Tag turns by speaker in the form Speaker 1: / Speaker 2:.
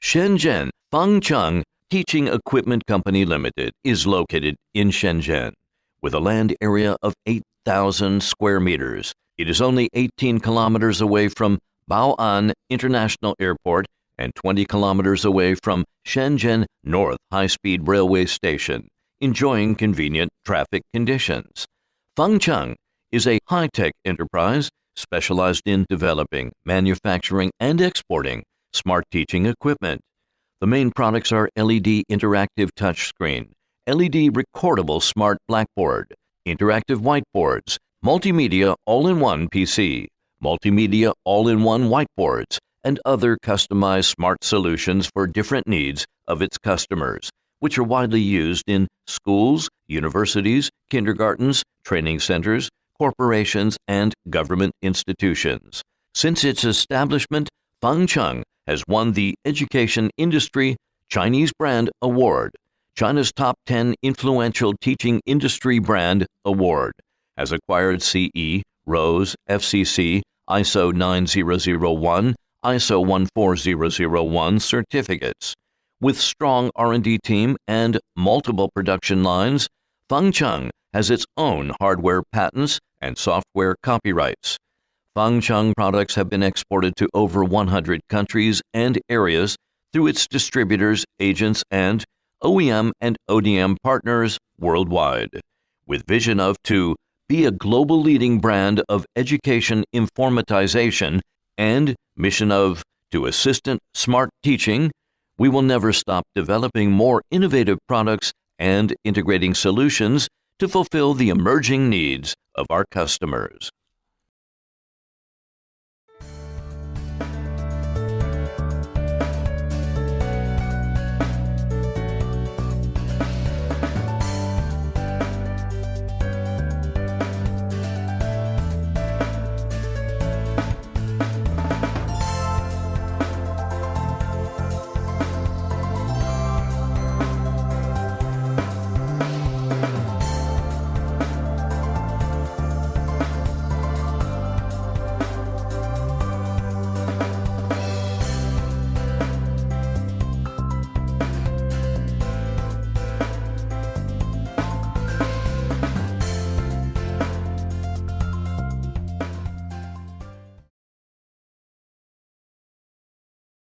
Speaker 1: Shenzhen Fangcheng Teaching Equipment Company Limited is located in Shenzhen with a land area of 8,000 square meters. It is only 18 kilometers away from Bao'an International Airport and 20 kilometers away from Shenzhen North High-Speed Railway Station, enjoying convenient traffic conditions. Fangcheng is a high-tech enterprise specialized in developing, manufacturing, and exporting smart teaching equipment. The main products are LED interactive touchscreen, LED recordable smart Blackboard, interactive whiteboards, Multimedia All-in-one PC, Multimedia All-in-one whiteboards, and other customized smart solutions for different needs of its customers, which are widely used in schools, universities, kindergartens, training centers, corporations, and government institutions. Since its establishment, Fangcheng has won the Education Industry Chinese Brand Award, China's Top 10 Influential Teaching Industry Brand Award, has acquired CE, RoHS, FCC, ISO 9001, ISO 14001 certificates. With strong R&D team and multiple production lines, Fangcheng has its own hardware patents and software copyrights. Fangcheng products have been exported to over 100 countries and areas through its distributors, agents, and OEM and ODM partners worldwide, with vision of to be a global leading brand of education informatization and mission of to assistant smart teaching. We will never stop developing more innovative products and integrating solutions to fulfill the emerging needs of our customers.